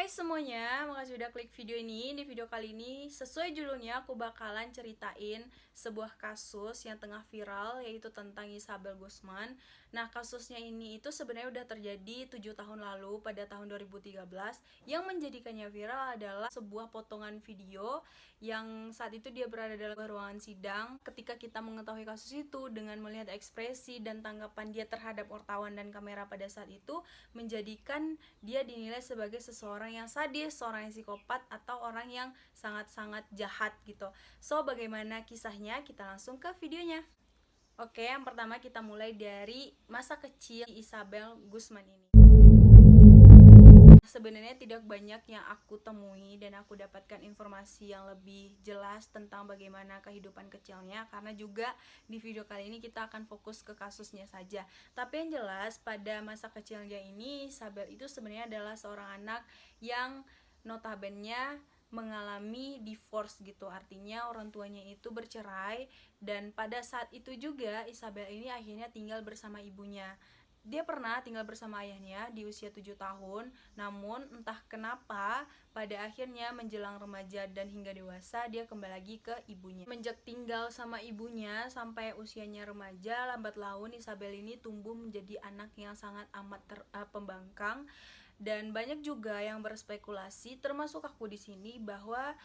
Semuanya, makasih udah klik video ini. Di video kali ini, sesuai judulnya, aku bakalan ceritain sebuah kasus yang tengah viral, yaitu tentang Isabel Guzman. Nah, kasusnya ini itu sebenarnya udah terjadi 7 tahun lalu, pada tahun 2013. Yang menjadikannya viral adalah sebuah potongan video yang saat itu dia berada dalam ruangan sidang. Ketika kita mengetahui kasus itu, dengan melihat ekspresi dan tanggapan dia terhadap wartawan dan kamera pada saat itu, menjadikan dia dinilai sebagai seseorang yang sadis, seorang yang psikopat, atau orang yang sangat-sangat jahat gitu. So, bagaimana kisahnya? Kita langsung ke videonya. Oke, yang pertama kita mulai dari masa kecil Isabel Guzman ini. Sebenarnya tidak banyak yang aku temui dan aku dapatkan informasi yang lebih jelas tentang bagaimana kehidupan kecilnya, karena juga di video kali ini kita akan fokus ke kasusnya saja. Tapi yang jelas pada masa kecilnya ini, Isabel itu sebenarnya adalah seorang anak yang notabene mengalami divorce gitu, artinya orang tuanya itu bercerai, dan pada saat itu juga Isabel ini akhirnya tinggal bersama ibunya. Dia pernah tinggal bersama ayahnya di usia 7 tahun, namun entah kenapa pada akhirnya menjelang remaja dan hingga dewasa dia kembali lagi ke ibunya. Menjak tinggal sama ibunya sampai usianya remaja, lambat laun Isabel ini tumbuh menjadi anak yang sangat amat pembangkang, dan banyak juga yang berspekulasi, termasuk aku di sini, bahwa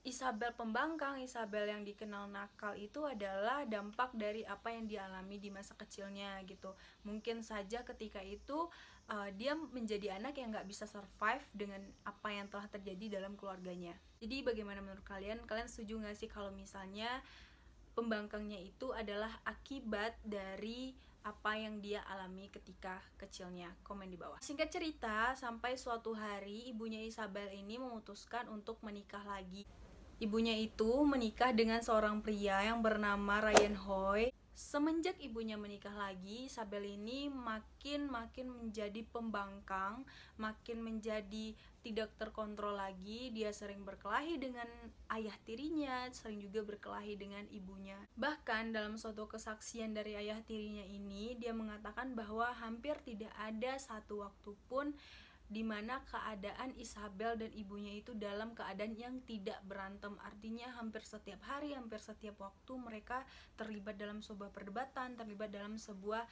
Isabel pembangkang, Isabel yang dikenal nakal itu adalah dampak dari apa yang dialami di masa kecilnya gitu. Mungkin saja ketika itu dia menjadi anak yang gak bisa survive dengan apa yang telah terjadi dalam keluarganya. Jadi bagaimana menurut kalian? Kalian setuju gak sih kalau misalnya pembangkangnya itu adalah akibat dari apa yang dia alami ketika kecilnya? Komen di bawah. Singkat cerita, sampai suatu hari ibunya Isabel ini memutuskan untuk menikah lagi. Ibunya itu menikah dengan seorang pria yang bernama Ryan Hoy. Semenjak ibunya menikah lagi, Isabel ini makin menjadi pembangkang, makin menjadi tidak terkontrol lagi. Dia sering berkelahi dengan ayah tirinya, sering juga berkelahi dengan ibunya. Bahkan dalam suatu kesaksian dari ayah tirinya ini, dia mengatakan bahwa hampir tidak ada satu waktu pun di mana keadaan Isabel dan ibunya itu dalam keadaan yang tidak berantem. Artinya hampir setiap hari, hampir setiap waktu mereka terlibat dalam sebuah perdebatan, terlibat dalam sebuah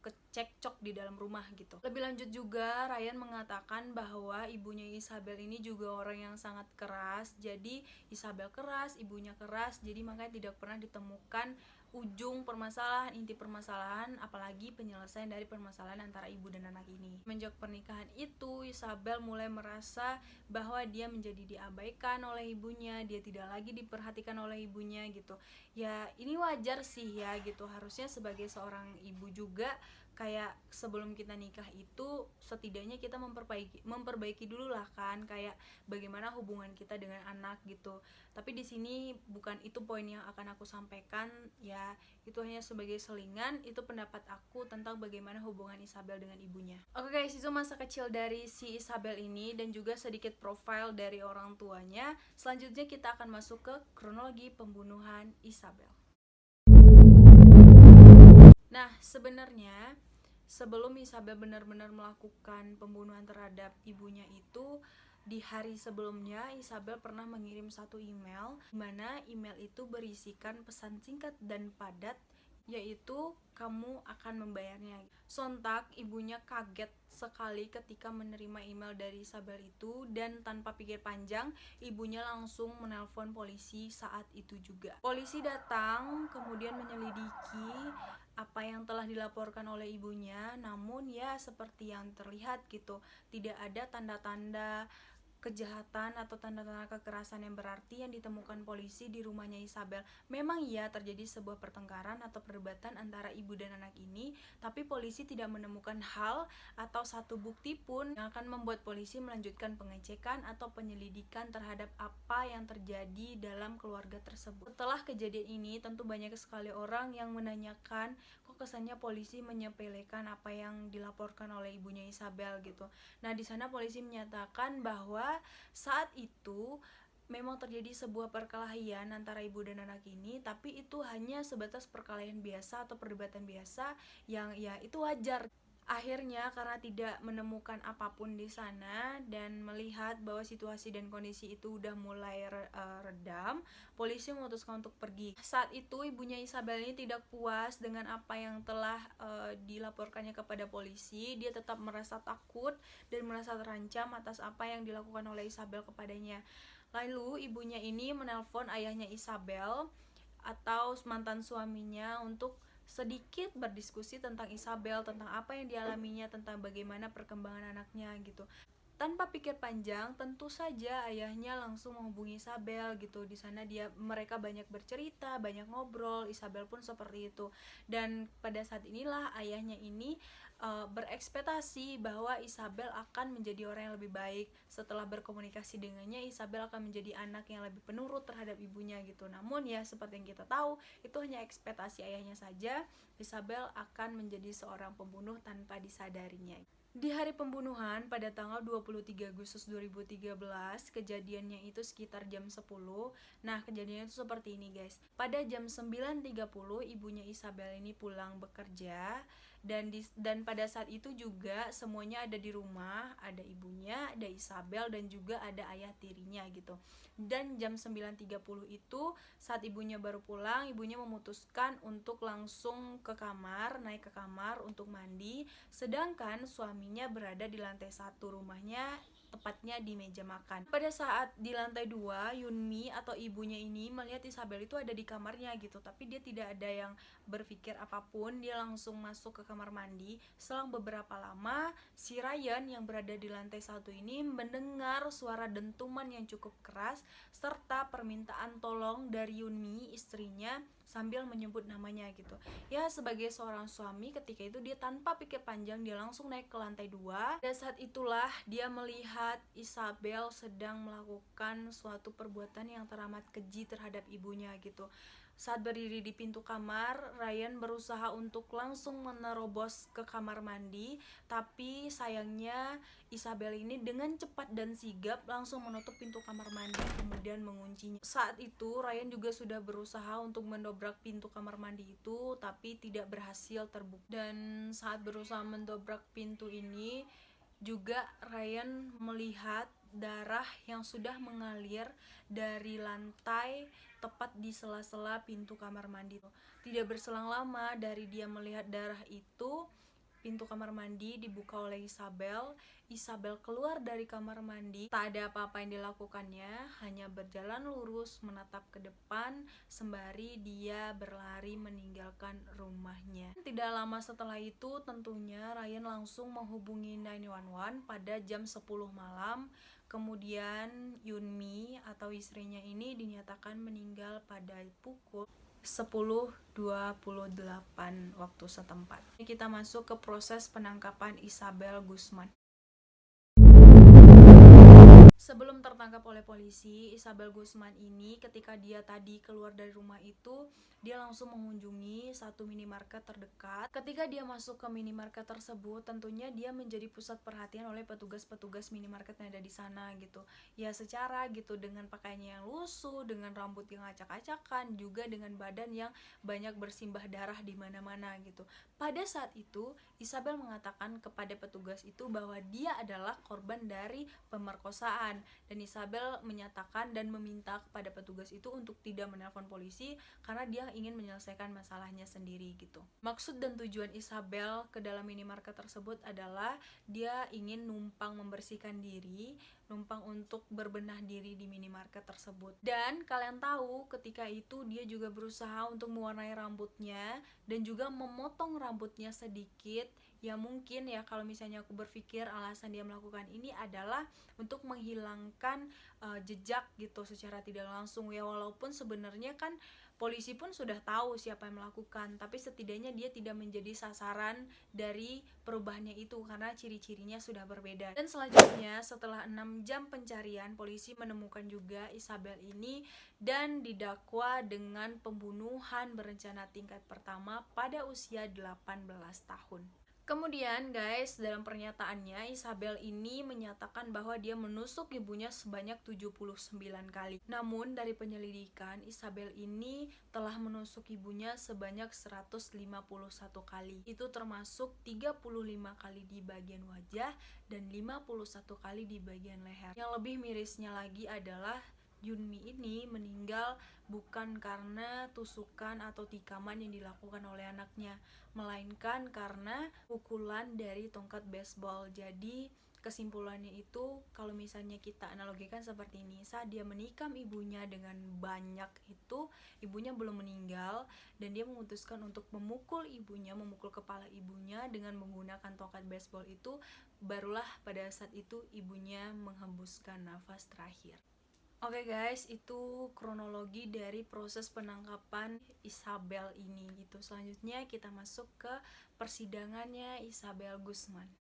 kecekcok di dalam rumah gitu. Lebih lanjut juga, Ryan mengatakan bahwa ibunya Isabel ini juga orang yang sangat keras. Jadi Isabel keras, ibunya keras, jadi makanya tidak pernah ditemukan ujung permasalahan, inti permasalahan, apalagi penyelesaian dari permasalahan antara ibu dan anak ini. Menjak pernikahan itu, Isabel mulai merasa bahwa dia menjadi diabaikan oleh ibunya, dia tidak lagi diperhatikan oleh ibunya gitu. Ya ini wajar sih ya gitu, harusnya sebagai seorang ibu juga kayak sebelum kita nikah itu setidaknya kita memperbaiki dulu lah kan, kayak bagaimana hubungan kita dengan anak gitu. Tapi di sini bukan itu poin yang akan aku sampaikan ya, itu hanya sebagai selingan, itu pendapat aku tentang bagaimana hubungan Isabel dengan ibunya. Oke guys, itu masa kecil dari si Isabel ini dan juga sedikit profil dari orang tuanya. Selanjutnya kita akan masuk ke kronologi pembunuhan Isabel. Nah, sebenarnya sebelum Isabel benar-benar melakukan pembunuhan terhadap ibunya itu, di hari sebelumnya Isabel pernah mengirim satu email, di mana email itu berisikan pesan singkat dan padat, yaitu kamu akan membayarnya. Sontak ibunya kaget sekali ketika menerima email dari Isabel itu, dan tanpa pikir panjang ibunya langsung menelpon polisi saat itu juga. Polisi datang kemudian menyelidiki apa yang telah dilaporkan oleh ibunya, namun ya seperti yang terlihat gitu, tidak ada tanda-tanda kejahatan atau tanda-tanda kekerasan yang berarti yang ditemukan polisi di rumahnya Isabel. Memang ya terjadi sebuah pertengkaran atau perdebatan antara ibu dan anak ini, tapi polisi tidak menemukan hal atau satu bukti pun yang akan membuat polisi melanjutkan pengecekan atau penyelidikan terhadap apa yang terjadi dalam keluarga tersebut. Setelah kejadian ini, tentu banyak sekali orang yang menanyakan, kok kesannya polisi menyepelekan apa yang dilaporkan oleh ibunya Isabel gitu. Nah, di sana polisi menyatakan bahwa saat itu memang terjadi sebuah perkelahian antara ibu dan anak ini, tapi itu hanya sebatas perkelahian biasa atau perdebatan biasa yang ya itu wajar. Akhirnya karena tidak menemukan apapun di sana dan melihat bahwa situasi dan kondisi itu udah mulai redam, polisi memutuskan untuk pergi. Saat itu ibunya Isabel ini tidak puas dengan apa yang telah dilaporkannya kepada polisi. Dia tetap merasa takut dan merasa terancam atas apa yang dilakukan oleh Isabel kepadanya. Lalu ibunya ini menelpon ayahnya Isabel atau mantan suaminya untuk sedikit berdiskusi tentang Isabel, tentang apa yang dialaminya, tentang bagaimana perkembangan anaknya gitu. Tanpa pikir panjang, tentu saja ayahnya langsung menghubungi Isabel gitu. Di sana mereka banyak bercerita, banyak ngobrol. Isabel pun seperti itu. Dan pada saat inilah ayahnya ini berekspektasi bahwa Isabel akan menjadi orang yang lebih baik. Setelah berkomunikasi dengannya, Isabel akan menjadi anak yang lebih penurut terhadap ibunya gitu. Namun ya seperti yang kita tahu, itu hanya ekspektasi ayahnya saja. Isabel akan menjadi seorang pembunuh tanpa disadarinya. Di hari pembunuhan pada tanggal 23 Agustus 2013, kejadiannya itu sekitar jam 10. Nah, kejadiannya itu seperti ini, guys. Pada jam 9.30 ibunya Isabel ini pulang bekerja dan pada saat itu juga semuanya ada di rumah, ada ibunya, ada Isabel dan juga ada ayah tirinya gitu. Dan jam 9.30 itu saat ibunya baru pulang, ibunya memutuskan untuk langsung ke kamar, naik ke kamar untuk mandi, sedangkan suaminya berada di lantai 1 rumahnya, tepatnya di meja makan. Pada saat di lantai 2, Yunmi atau ibunya ini melihat Isabel itu ada di kamarnya gitu, tapi dia tidak ada yang berpikir apapun, dia langsung masuk ke kamar mandi. Selang beberapa lama, si Ryan yang berada di lantai 1 ini mendengar suara dentuman yang cukup keras serta permintaan tolong dari Yunmi, istrinya, sambil menyebut namanya gitu. Ya, sebagai seorang suami ketika itu dia tanpa pikir panjang dia langsung naik ke lantai 2. Dan saat itulah dia melihat Isabel sedang melakukan suatu perbuatan yang teramat keji terhadap ibunya gitu. Saat berdiri di pintu kamar, Ryan berusaha untuk langsung menerobos ke kamar mandi, tapi sayangnya Isabel ini dengan cepat dan sigap langsung menutup pintu kamar mandi kemudian menguncinya. Saat itu Ryan juga sudah berusaha untuk mendobrak pintu kamar mandi itu, tapi tidak berhasil terbukti. Dan saat berusaha mendobrak pintu ini juga Ryan melihat darah yang sudah mengalir dari lantai tepat di sela-sela pintu kamar mandi. Tidak berselang lama dari dia melihat darah itu, pintu kamar mandi dibuka oleh Isabel. Isabel keluar dari kamar mandi. Tak ada apa-apa yang dilakukannya, hanya berjalan lurus menatap ke depan sembari dia berlari meninggalkan rumahnya. Tidak lama setelah itu, tentunya Ryan langsung menghubungi 911 pada jam 10 malam. Kemudian Yunmi atau istrinya ini dinyatakan meninggal pada pukul 10.28 waktu setempat. Kita masuk ke proses penangkapan Isabel Guzman. Sebelum tertangkap oleh polisi, Isabel Guzman ini ketika dia tadi keluar dari rumah itu, dia langsung mengunjungi satu minimarket terdekat. Ketika dia masuk ke minimarket tersebut, tentunya dia menjadi pusat perhatian oleh petugas-petugas minimarket yang ada di sana gitu. Ya secara gitu, dengan pakaiannya yang lusuh, dengan rambut yang acak-acakan, juga dengan badan yang banyak bersimbah darah di mana-mana gitu. Pada saat itu, Isabel mengatakan kepada petugas itu bahwa dia adalah korban dari pemerkosaan, dan Isabel menyatakan dan meminta kepada petugas itu untuk tidak menelpon polisi karena dia ingin menyelesaikan masalahnya sendiri gitu. Maksud dan tujuan Isabel ke dalam minimarket tersebut adalah dia ingin numpang membersihkan diri, numpang untuk berbenah diri di minimarket tersebut. Dan kalian tahu ketika itu dia juga berusaha untuk mewarnai rambutnya dan juga memotong rambutnya sedikit. Ya mungkin ya kalau misalnya aku berpikir alasan dia melakukan ini adalah untuk menghilangkan jejak gitu secara tidak langsung ya, walaupun sebenarnya kan polisi pun sudah tahu siapa yang melakukan, tapi setidaknya dia tidak menjadi sasaran dari perubahannya itu karena ciri-cirinya sudah berbeda. Dan selanjutnya setelah 6 jam pencarian, polisi menemukan juga Isabel ini dan didakwa dengan pembunuhan berencana tingkat pertama pada usia 18 tahun. Kemudian guys, dalam pernyataannya Isabel ini menyatakan bahwa dia menusuk ibunya sebanyak 79 kali. Namun dari penyelidikan, Isabel ini telah menusuk ibunya sebanyak 151 kali. Itu termasuk 35 kali di bagian wajah dan 51 kali di bagian leher. Yang lebih mirisnya lagi adalah Yunmi ini meninggal bukan karena tusukan atau tikaman yang dilakukan oleh anaknya, melainkan karena pukulan dari tongkat baseball. Jadi kesimpulannya itu, kalau misalnya kita analogikan seperti ini, saat dia menikam ibunya dengan banyak itu, ibunya belum meninggal dan dia memutuskan untuk memukul ibunya, memukul kepala ibunya dengan menggunakan tongkat baseball itu, barulah pada saat itu ibunya menghembuskan nafas terakhir. Oke guys, itu kronologi dari proses penangkapan Isabel ini gitu. Selanjutnya kita masuk ke persidangannya Isabel Guzman.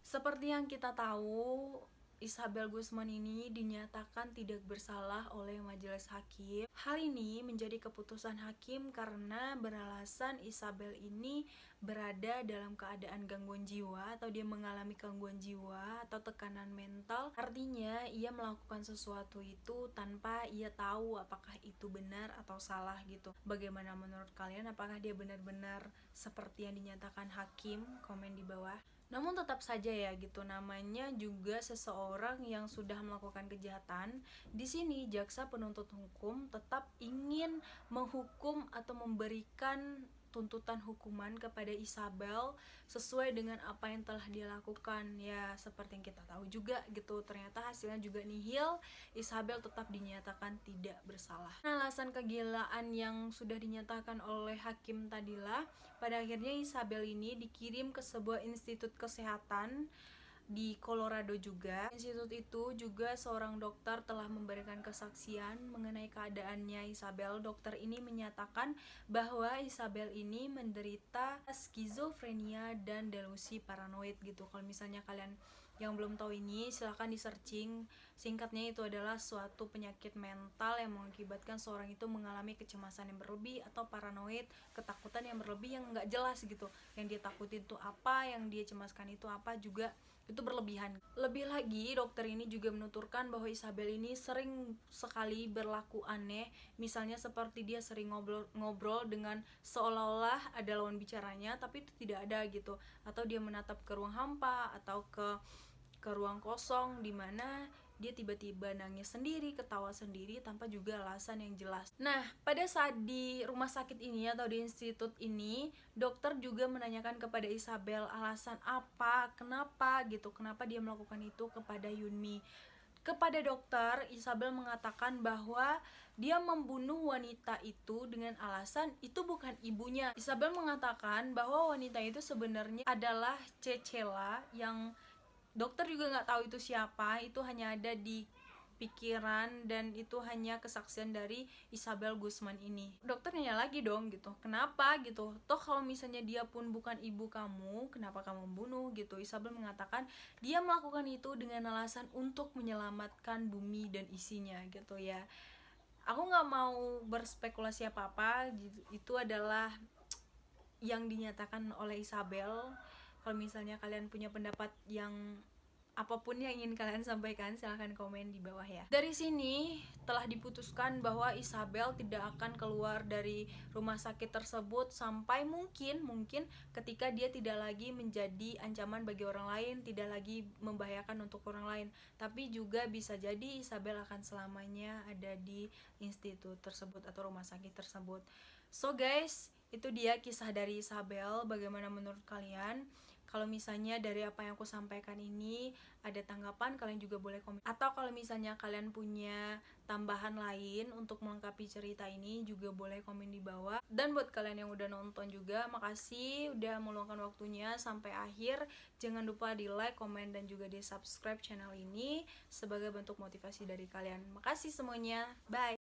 Seperti yang kita tahu, Isabel Guzman ini dinyatakan tidak bersalah oleh majelis hakim. Hal ini menjadi keputusan hakim karena beralasan Isabel ini berada dalam keadaan gangguan jiwa atau dia mengalami gangguan jiwa atau tekanan mental. Artinya ia melakukan sesuatu itu tanpa ia tahu apakah itu benar atau salah gitu. Bagaimana menurut kalian? Apakah dia benar-benar seperti yang dinyatakan hakim? Komen di bawah. Namun tetap saja ya gitu, namanya juga seseorang yang sudah melakukan kejahatan. Di sini jaksa penuntut hukum tetap ingin menghukum atau memberikan tuntutan hukuman kepada Isabel sesuai dengan apa yang telah dia lakukan. Ya seperti yang kita tahu juga gitu, ternyata hasilnya juga nihil. Isabel tetap dinyatakan tidak bersalah. Nah, alasan kegilaan yang sudah dinyatakan oleh hakim tadilah, pada akhirnya Isabel ini dikirim ke sebuah institut kesehatan di Colorado juga. Institut itu juga seorang dokter telah memberikan kesaksian mengenai keadaannya Isabel. Dokter ini menyatakan bahwa Isabel ini menderita skizofrenia dan delusi paranoid gitu. Kalau misalnya kalian yang belum tahu ini, silahkan di searching. Singkatnya itu adalah suatu penyakit mental yang mengakibatkan seorang itu mengalami kecemasan yang berlebih atau paranoid, ketakutan yang berlebih yang nggak jelas gitu. Yang dia takutin itu apa, yang dia cemaskan itu apa, juga itu berlebihan. Lebih lagi, dokter ini juga menuturkan bahwa Isabel ini sering sekali berlaku aneh. Misalnya seperti dia sering ngobrol dengan seolah-olah ada lawan bicaranya, tapi itu tidak ada gitu. Atau dia menatap ke ruang hampa atau ke ruang kosong di mana dia tiba-tiba nangis sendiri, ketawa sendiri tanpa juga alasan yang jelas. Nah, pada saat di rumah sakit ini atau di institut ini, dokter juga menanyakan kepada Isabel alasan apa, kenapa gitu, kenapa dia melakukan itu kepada Yunmi. Kepada dokter, Isabel mengatakan bahwa dia membunuh wanita itu dengan alasan itu bukan ibunya. Isabel mengatakan bahwa wanita itu sebenarnya adalah Cecela, yang dokter juga nggak tahu itu siapa, itu hanya ada di pikiran dan itu hanya kesaksian dari Isabel Guzman ini. Dokter nanya lagi dong gitu, kenapa gitu, toh kalau misalnya dia pun bukan ibu kamu, kenapa kamu membunuh gitu. Isabel mengatakan dia melakukan itu dengan alasan untuk menyelamatkan bumi dan isinya gitu ya. Aku nggak mau berspekulasi apa-apa, itu adalah yang dinyatakan oleh Isabel. Kalau misalnya kalian punya pendapat yang apapun yang ingin kalian sampaikan, silahkan komen di bawah ya. Dari sini telah diputuskan bahwa Isabel tidak akan keluar dari rumah sakit tersebut sampai mungkin ketika dia tidak lagi menjadi ancaman bagi orang lain, tidak lagi membahayakan untuk orang lain. Tapi juga bisa jadi Isabel akan selamanya ada di institut tersebut atau rumah sakit tersebut. So guys, itu dia kisah dari Isabel. Bagaimana menurut kalian? Kalau misalnya dari apa yang aku sampaikan ini ada tanggapan, kalian juga boleh komen. Atau kalau misalnya kalian punya tambahan lain untuk melengkapi cerita ini, juga boleh komen di bawah. Dan buat kalian yang udah nonton juga, makasih udah meluangkan waktunya sampai akhir. Jangan lupa di like, komen, dan juga di subscribe channel ini sebagai bentuk motivasi dari kalian. Makasih semuanya, bye!